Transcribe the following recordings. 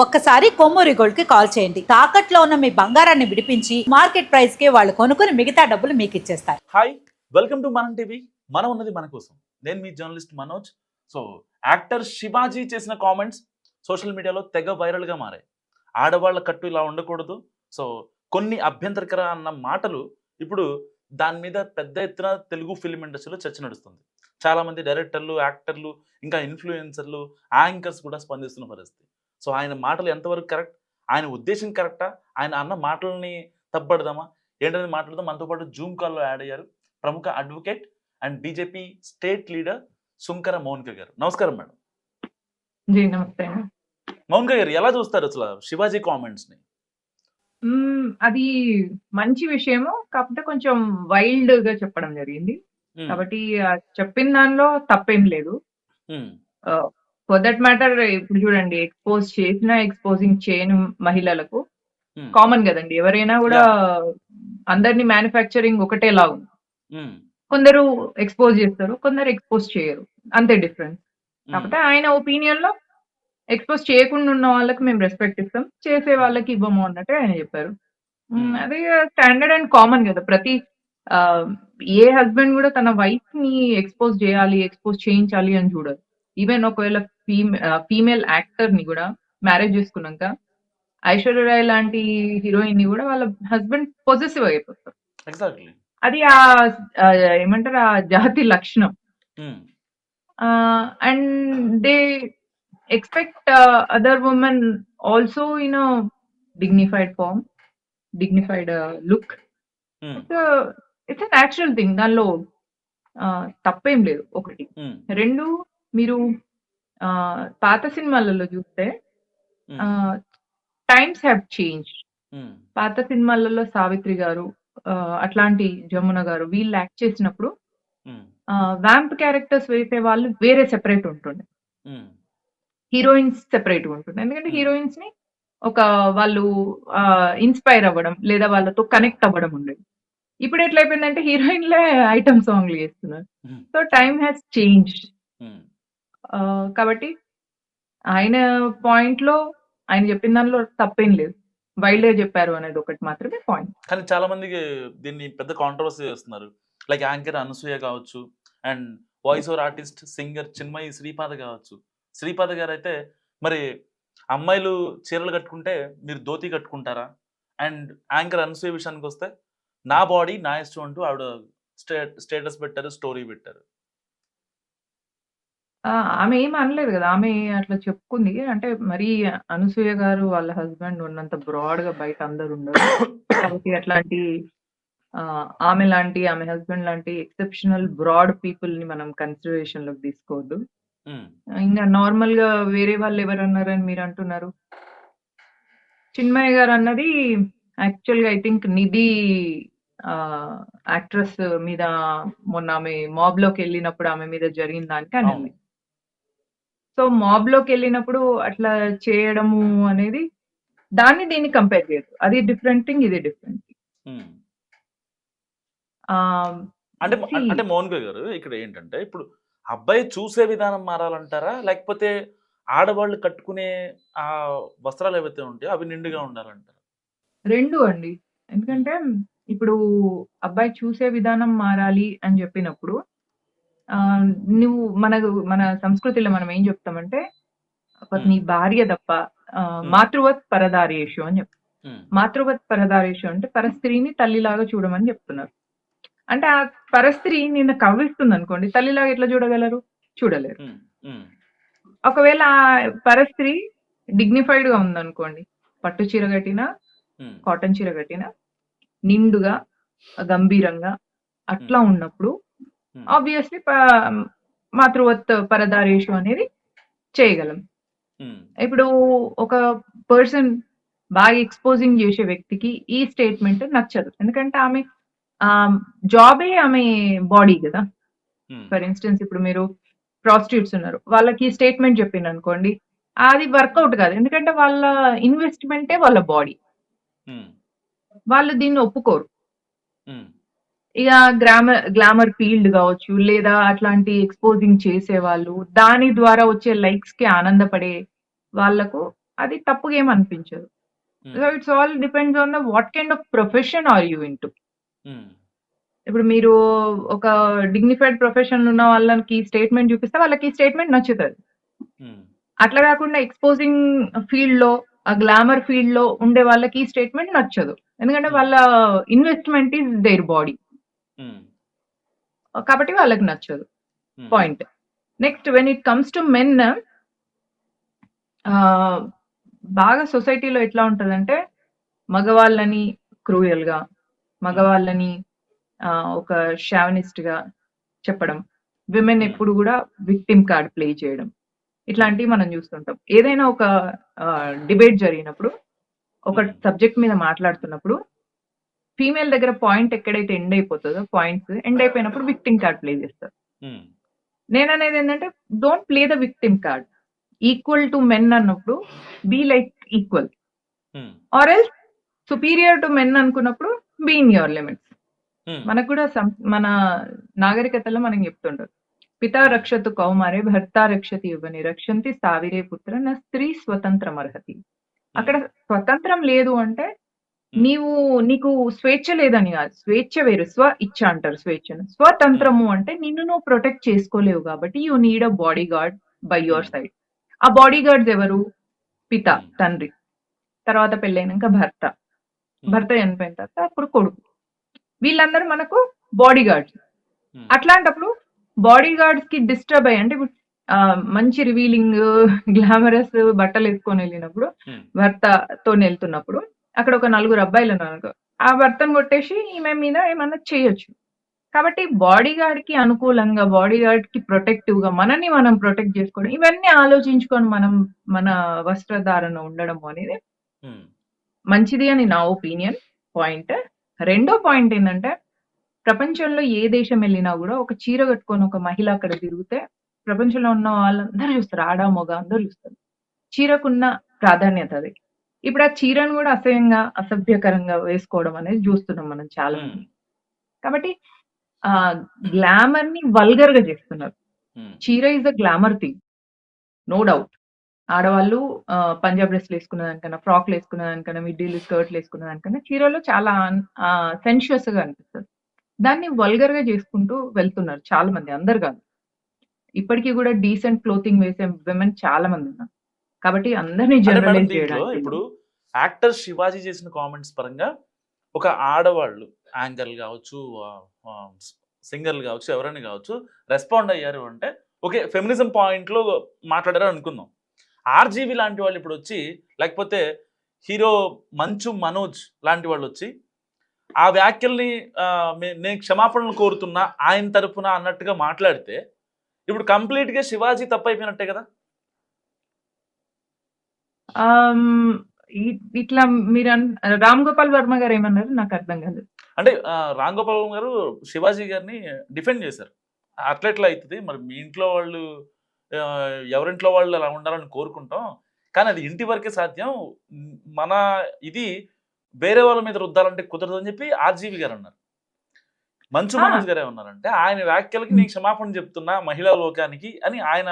ఒక్కసారి కొమ్మూరి గోల్డ్ కి కాల్ చేయండి. తాకట్లో ఉన్న మీ బంగారాన్ని విడిపించి మార్కెట్ ప్రైస్ కి వాళ్ళు కొనుక్కుని మిగతా డబ్బులు మీకు ఇచ్చేస్తారు. Hi, welcome to Manam TV. మనం ఉన్నది మన కోసం. నేను మీ journalist Manoj. So actor Shivaji చేసిన కామెంట్స్ సోషల్ మీడియాలో తెగ వైరల్గా మారాయి. ఆడవాళ్ళ కట్టు ఇలా ఉండకూడదు, సో కొన్ని అభ్యంతరకర అన్న మాటలు ఇప్పుడు దాని మీద పెద్ద ఎత్తున తెలుగు ఫిల్మ్ ఇండస్ట్రీలో చర్చ నడుస్తుంది. చాలామంది డైరెక్టర్లు, యాక్టర్లు, ఇంకా ఇన్ఫ్లుయెన్సర్లు, యాంకర్స్ కూడా స్పందిస్తున్న పరిస్థితి. సో ఆయన మాటలు ఎంతవరకు కరెక్ట్, ఆయన ఉద్దేశం కరెక్టా, ఆయన అన్న మాటలని తప్పబడదామా ఏంటనేది మాట్లాడదాం. మనతో పాటు జూమ్ కాల్లో యాడ్ అయ్యారు ప్రముఖ advocate and BJP state leader Sunkara Mounika గారు. నమస్కారం మేడం. జీ నమస్తే. మౌనిక గారు, ఎలా చూస్తారు అసలు శివాజీ కామెంట్స్ ని? అది మంచి విషయము. కాకపోతే కొంచెం వైల్డ్ గా చెప్పడం జరిగింది. కాబట్టి చెప్పిన దానిలో తప్పేం లేదు. ఫర్ దట్ మ్యాటర్ ఇప్పుడు చూడండి, ఎక్స్పోజ్ చేసిన ఎక్స్పోజింగ్ చేయని మహిళలకు కామన్ కదండి. ఎవరైనా కూడా అందరినీ మ్యానుఫ్యాక్చరింగ్ ఒకటేలా ఉంది. కొందరు ఎక్స్పోజ్ చేస్తారు, కొందరు ఎక్స్పోజ్ చేయరు, అంతే డిఫరెన్స్. కాకపోతే ఆయన ఒపీనియన్ లో ఎక్స్పోజ్ చేయకుండా ఉన్న వాళ్ళకి మేము రెస్పెక్ట్ ఇస్తాం, చేసే వాళ్ళకి ఇవ్వము అన్నట్టు ఆయన చెప్పారు. అదే స్టాండర్డ్ అండ్ కామన్ కదా. ప్రతి ఏ హస్బెండ్ కూడా తన వైఫ్ ని ఎక్స్పోజ్ చేయాలి, ఎక్స్పోజ్ చేయించాలి అని చూడరు. ఈవెన్ ఒకవేళ ఫీమేల్ యాక్టర్ ని కూడా మ్యారేజ్ చేసుకున్నాక ఐశ్వర్య రాయ్ లాంటి హీరోయిన్ ని కూడా వాళ్ళ హస్బెండ్ పొజెసివ్ అయిపోతారు. అది ఏమంటారు, ఆ జాతి లక్షణం. And they expect other women also in a dignified form, dignified look. It's a natural thing. దానిలో తప్పేం లేదు. ఒకటి. రెండు, మీరు పాత సినిమాలలో చూస్తే టైమ్స్ హ్యావ్ చేంజ్. పాత సినిమాలలో సావిత్రి గారు, అట్లాంటి జమున గారు వీళ్ళు యాక్ట్ చేసినప్పుడు వ్యాంప్ క్యారెక్టర్స్ వేసే వాళ్ళు వేరే సెపరేట్ ఉంటుండే, హీరోయిన్స్ సెపరేట్ ఉంటుంది. ఎందుకంటే హీరోయిన్స్ ని ఒక వాళ్ళు ఇన్స్పైర్ అవ్వడం లేదా వాళ్ళతో కనెక్ట్ అవ్వడం ఉండేది. ఇప్పుడు ఎట్లయిపోయిందంటే హీరోయిన్లే ఐటమ్ సాంగ్లు చేస్తున్నారు. So time has change. కాబట్టి ఆయన పాయింట్ లో ఆయన చెప్పిన దానిలో తప్పేం లేదు. వైల్డ్ గా చెప్పారు అనేది ఒకటి మాత్రమే పాయింట్. కానీ చాలా మందికి దీన్ని పెద్ద కాంట్రవర్సీ చేస్తున్నారు. లైక్ యాంకర్ అనసూయ కావచ్చు, and voice over artist singer Chinmayi Sripada కావచ్చు. శ్రీపాద గారు అయితే మరి అమ్మాయిలు చీరలు కట్టుకుంటే మీరు ధోతి కట్టుకుంటారా? అండ్ యాంకర్ అనసూయ విషయానికి వస్తే నా బాడీ నా ఇష్టం అంటూ ఆవిడ స్టేటస్ పెట్టారు, స్టోరీ పెట్టారు. ఆమె ఏం అనలేదు కదా, ఆమె అట్లా చెప్పుకుంది. అంటే మరి అనసూయ గారు వాళ్ళ హస్బెండ్ ఉన్నంత బ్రాడ్ గా బయట అందరు ఉండరు. కాబట్టి అట్లాంటి ఆమె లాంటి, ఆమె హస్బెండ్ లాంటి ఎక్సెప్షనల్ బ్రాడ్ పీపుల్ ని మనం కన్సిడరేషన్ లోకి తీసుకోవద్దు. ఇంకా నార్మల్ గా వేరే వాళ్ళు ఎవరు అన్నారని మీరు అంటున్నారు? చిన్మయ్య గారు అన్నది యాక్చువల్ గా ఐ థింక్ నిధి యాక్ట్రెస్ మీద మొన్న ఆమె మాబ్ లోకి వెళ్ళినప్పుడు ఆమె మీద జరిగిన దానికి అన్నది. సో మాబ్ లోకి వెళ్ళినప్పుడు అట్లా చేయడము అనేది దాన్ని దీన్ని కంపేర్ చేయదు. అది డిఫరెంట్ థింగ్, ఇది డిఫరెంట్ థింగ్. అంటే మౌనిక గారు, ఇక్కడ ఏంటంటే ఇప్పుడు అబ్బాయి చూసే విధానం మారాలంటారా, లేకపోతే ఆడవాళ్ళు కట్టుకునే ఆ వస్త్రాలు ఏవైతే ఉంటాయో అవి నిండుగా ఉండాలంటారా? రెండు అండి. ఎందుకంటే ఇప్పుడు అబ్బాయి చూసే విధానం మారాలి అని చెప్పినప్పుడు నువ్వు మన సంస్కృతిలో మనం ఏం చెప్తామంటే నీ భార్య తప్ప మాతృవత్ పరదారేషు అని చెప్తాం. మాతృవత్ పరదారేషు అంటే పరస్త్రీని తల్లిలాగా చూడమని చెప్తున్నారు. అంటే ఆ పరస్త్రీ నిన్ను కవ్విస్తుంది అనుకోండి, తల్లిలాగా ఎట్లా చూడగలరు? చూడలేరు. ఒకవేళ ఆ పరస్త్రీ డిగ్నిఫైడ్ గా ఉందనుకోండి, పట్టు చీర కట్టినా, కాటన్ చీర కట్టినా, నిండుగా గంభీరంగా అట్లా ఉన్నప్పుడు ఆబ్వియస్లీ మాతృవత్ పరదారేషు అనేది చేయగలం. ఇప్పుడు ఒక పర్సన్ బాగా ఎక్స్పోజింగ్ చేసే వ్యక్తికి ఈ స్టేట్మెంట్ నచ్చదు. ఎందుకంటే ఆమె జాబే ఆమె బాడీ కదా. ఫర్ ఇన్స్టెన్స్ ఇప్పుడు మీరు ప్రాస్టిట్యూట్స్ ఉన్నారు, వాళ్ళకి స్టేట్మెంట్ చెప్పింది అనుకోండి, అది వర్కౌట్ కాదు. ఎందుకంటే వాళ్ళ ఇన్వెస్ట్మెంటే వాళ్ళ బాడీ. వాళ్ళు దీన్ని ఒప్పుకోరు. ఇక గ్లామర్ ఫీల్డ్ కావచ్చు, లేదా అట్లాంటి ఎక్స్పోజింగ్ చేసే వాళ్ళు, దాని ద్వారా వచ్చే లైక్స్ కి ఆనందపడే వాళ్లకు అది తప్పుగా ఏం అనిపించదు. Um, so it's all depends on the what kind of profession are you into. Um, ఇప్పుడు మీరు ఒక డిగ్నిఫైడ్ ప్రొఫెషన్ ఉన్న వాళ్ళకి స్టేట్మెంట్ చూపిస్తే వాళ్ళకి స్టేట్మెంట్ నచ్చుతది. ఉమ్, అట్లా కాకుండా ఎక్స్‌పోజింగ్ ఫీల్డ్‌లో, ఆ గ్లామర్ ఫీల్డ్‌లో ఉండే వాళ్ళకి ఈ స్టేట్మెంట్ నచ్చదు. ఎందుకంటే ఉమ్, వాళ్ళ investment is their body. Um, కాబట్టి వాళ్ళకి నచ్చదు. Um, point. Next when it comes to men బాగా సొసైటీలో ఎట్లా ఉంటదంటే మగవాళ్ళని క్రూయల్‌గా, మగవాళ్ళని ఒక షావినిస్ట్‌గా చెప్పడం. విమెన్ ఉమ్, ఎప్పుడు గూడా విక్టిమ్ కార్డ్ ప్లే చేయడం. ఇట్లాంటివి మనం చూస్తుంటాం. ఏదైనా ఒక డిబేట్ జరిగినప్పుడు, ఒక ఉమ్, సబ్జెక్ట్ మీద మాట్లాడుతున్నప్పుడు, ఫీమేల్ దగ్గర పాయింట్ ఎక్కడైతే ఎండ్ అయిపోతదో పాయింట్స్ ఎండ్ అయిపోయినప్పుడు విక్టిమ్ కార్డ్ ప్లే చేస్తారు. ఉమ్, నేననేదేంటంటే don't play the victim card. Equal to men అన్నప్పుడు be like equal. Um, or else superior to men అనుకున్నప్పుడు be in your limits. Um, మనకు కూడా మన నాగరికతలో మనం చెప్తుంటారు. పితా రక్షతు కౌమారే భర్త రక్షతి యువని రక్షంతి సావిరే పుత్ర నా స్త్రీ స్వతంత్రం అర్హతి. అక్కడ స్వతంత్రం లేదు అంటే నీకు స్వేచ్ఛ లేదని కాదు. స్వేచ్ఛ వేరు. స్వ ఇచ్ఛ అంటారు స్వేచ్ఛను. స్వతంత్రము అంటే నిన్ను నువ్వు ప్రొటెక్ట్ చేసుకోలేవు కాబట్టి you need a body guard by your side. ఆ బాడీ గార్డ్స్ ఎవరు? పిత, తండ్రి. తర్వాత పెళ్ళైనాక భర్త. భర్త చనిపోయిన తర్వాత అప్పుడు కొడుకు. వీళ్ళందరూ మనకు బాడీ గార్డ్స్. అట్లాంటప్పుడు బాడీ గార్డ్స్ కి డిస్టర్బ్ అయ్యి అంటే ఇప్పుడు మంచి రివీలింగ్ గ్లామరస్ బట్టలు వేసుకొని వెళ్ళినప్పుడు భర్తతో వెళ్తున్నప్పుడు అక్కడ ఒక నలుగురు అబ్బాయిలు ఉన్నారు అనుకో, ఆ భర్తను కొట్టేసి ఈమె మీద ఏమన్నా చేయొచ్చు. కాబట్టి బాడీ గార్డ్ కి అనుకూలంగా, బాడీ గార్డ్ కి ప్రొటెక్టివ్ గా మనని మనం ప్రొటెక్ట్ చేసుకోవడం, ఇవన్నీ ఆలోచించుకొని మనం మన వస్త్రధారణ ఉండడం అనేది మంచిది అని నా ఒపీనియన్. పాయింట్. రెండో పాయింట్ ఏంటంటే ప్రపంచంలో ఏ దేశం వెళ్ళినా కూడా ఒక చీర కట్టుకొని ఒక మహిళ అక్కడ తిరిగితే ప్రపంచంలో ఉన్న వాళ్ళందరూ చూస్తారు. ఆడ మగ అందరూ చూస్తారు. చీరకున్న ప్రాధాన్యత అది. ఇప్పుడు ఆ చీరను కూడా అసభ్యకరంగా వేసుకోవడం అనేది చూస్తున్నాం మనం చాలా మంది. కాబట్టి గ్లామర్ ని వల్గర్ గా చేస్తున్నారు. చీర is a glamour thing, no doubt. ఆడవాళ్ళు పంజాబ్ డ్రెస్లు వేసుకున్న దానికన్నా, ఫ్రాక్లు వేసుకున్న దానికన్నా, మిడ్డీలు స్కర్ట్లు వేసుకున్న దానికన్నా చీరలో చాలా సెన్షియస్ గా అనిపిస్తుంది. దాన్ని వల్గర్ గా చేసుకుంటూ వెళ్తున్నారు చాలా మంది, అందరు కాదు. ఇప్పటికీ కూడా డీసెంట్ క్లోతింగ్ వేసే విమెన్ చాలా మంది ఉన్నారు. కాబట్టి అందరినీ అంటే మేడం జనరలైజ్ దీంట్లో చేయడానికి ఇప్పుడు యాక్టర్ శివాజీ చేసిన కామెంట్స్ పరంగా ఒక ఆడవాళ్ళు యాంకర్లు కావచ్చు, సింగర్లు కావచ్చు, ఎవరైనా కావచ్చు రెస్పాండ్ అయ్యారు అంటే ఓకే ఫెమినిజం పాయింట్లో మాట్లాడారు అనుకుందాం. ఆర్జీవి లాంటి వాళ్ళు ఇప్పుడు వచ్చి, లేకపోతే హీరో మంచు మనోజ్ లాంటి వాళ్ళు వచ్చి ఆ వ్యాఖ్యల్ని నేను క్షమాపణలు కోరుతున్నా ఆయన తరపున అన్నట్టుగా మాట్లాడితే ఇప్పుడు కంప్లీట్గా శివాజీ తప్పైపోయినట్టే కదా. ఇట్లా మీరు రామ్ గోపాల్ వర్మ గారు ఏమన్నారు నాకు అర్థం కాదు. అంటే రామ్ గోపాల్ వర్మ గారు శివాజీ గారిని డిఫెండ్ చేశారు. అట్లా ఎట్లా అవుతుంది మరి, మీ ఇంట్లో వాళ్ళు ఎవరింట్లో వాళ్ళు అలా ఉండాలని కోరుకుంటాం, కానీ అది ఇంటి వరకే సాధ్యం, మన ఇది వేరే వాళ్ళ మీద రుద్దాలంటే కుదరదు అని చెప్పి ఆర్జీవి గారు అన్నారు. మంచు మనోజ్ గారు ఏమన్నారంటే ఆయన వ్యాఖ్యలకి నేను క్షమాపణ చెప్తున్నా మహిళా లోకానికి అని ఆయన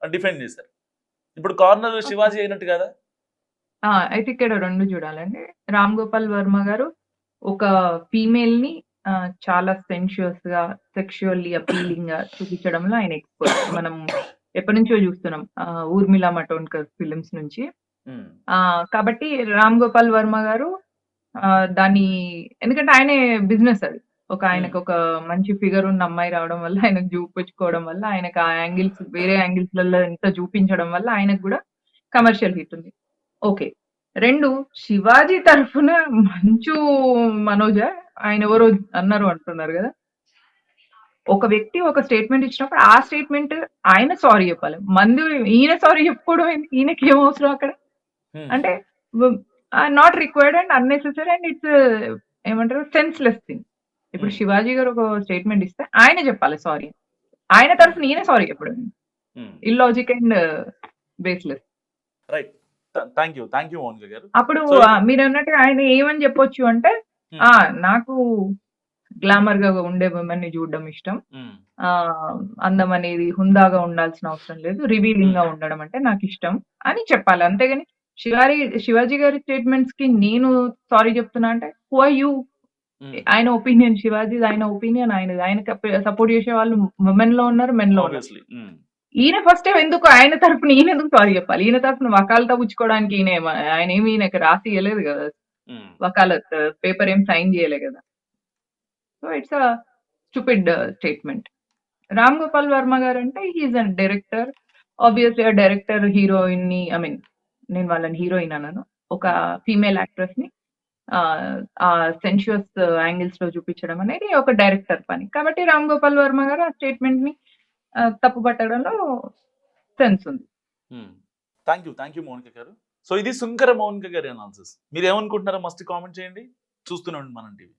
డిఫెండ్ చేశారు. ఇప్పుడు కార్నర్ శివాజీ అయినట్టు కదా. అయితే ఇక్కడ రెండు చూడాలండి. రామ్ గోపాల్ వర్మ గారు ఒక ఫీమేల్ ని చాలా సెన్షియస్ గా, సెక్షువల్లీ అపీలింగ్ గా చూపించడంలో ఆయన ఎక్స్పర్ట్. మనం ఎప్పటి నుంచో చూస్తున్నాం ఊర్మిళ మటోన్కర్ ఫిలిమ్స్ నుంచి. కాబట్టి రామ్ గోపాల్ వర్మ గారు దాన్ని, ఎందుకంటే ఆయనే బిజినెస్ అది. ఆయనకు ఒక మంచి ఫిగర్ ఉన్న అమ్మాయి రావడం వల్ల, ఆయనకు చూపించుకోవడం వల్ల, ఆయనకు ఆ యాంగిల్స్ వేరే యాంగిల్స్లలో ఎంత చూపించడం వల్ల ఆయనకు కూడా కమర్షియల్ హిట్ ఉంది. ఓకే. 2 శివాజీ తరఫున మంచు మనోజ ఆయన ఎవరో అన్నారు అంటున్నారు కదా. ఒక వ్యక్తి ఒక స్టేట్మెంట్ ఇచ్చినప్పుడు ఆ స్టేట్మెంట్ ఆయన సారీ చెప్పాలి. ఈయన సారీ చెప్పుకోవడం ఈయనకి ఏం అవసరం అక్కడ? అంటే not required and unnecessary and it's ఏమంటారు సెన్స్లెస్ థింగ్. ఇప్పుడు శివాజీ గారు ఒక స్టేట్మెంట్ ఇస్తే ఆయన చెప్పాలి సారీ. ఆయన తరఫున ఈయన సారీ చెప్పడం illogic and baseless. Right. Thank you Mounika garu. అప్పుడు మీరు అన్నట్టు ఆయన ఏమని చెప్పొచ్చు అంటే నాకు గ్లామర్ గా ఉండే విమెన్ ని చూడడం ఇష్టం, అందం అనేది హుందాగా ఉండాల్సిన అవసరం లేదు, రివీలింగ్ గా ఉండడం అంటే నాకు ఇష్టం అని చెప్పాలి. అంతేగాని శివాజీ గారి స్టేట్మెంట్స్ కి నేను సారీ చెప్తున్నా అంటే హూ ఆర్ యూ? ఉమ్, ఆయన ఒపీనియన్ శివాజీ, ఆయన ఒపీనియన్ ఆయనది. ఆయన సపోర్ట్ చేసే వాళ్ళు women లో ఉన్నారు, men లో ఉన్నారు. obviously, ఈయన ఫస్ట్ ఎందుకు ఆయన తరపున ఈయన ఎందుకు సారీ చెప్పాలి? ఈయన తరపున వకాలతా పుచ్చుకోవడానికి ఆయన ఏమి ఈయనకి రాసి ఇవ్వలేదు కదా, వకాలత్ పేపర్ ఏం సైన్ చేయలే కదా. So it's a stupid statement. Ram Gopal Varma గారు అంటే హీఈస్ అ డైరెక్టర్. ఆబ్వియస్లీ ఆ డైరెక్టర్ హీరోయిన్ ని, ఐ మీన్ నేను వాళ్ళని హీరోయిన్ అన్నాను, ఒక ఫీమేల్ యాక్ట్రెస్ ని ఆ సెన్షుయస్ యాంగిల్స్ లో చూపించడం అనేది ఒక డైరెక్టర్ పని. కాబట్టి రామ్ గోపాల్ వర్మ గారు ఆ స్టేట్మెంట్ ని తప్పు పట్టడంలో సెన్స్ ఉంది. థ్యాంక్ యూ మౌనిక గారు. సో ఇది సుంకర మౌనిక గారి అనాలిసిస్. మీరు ఏమనుకుంటున్నారో మస్ట్ కామెంట్ చేయండి. చూస్తూనే ఉండండి మనం టీవీ.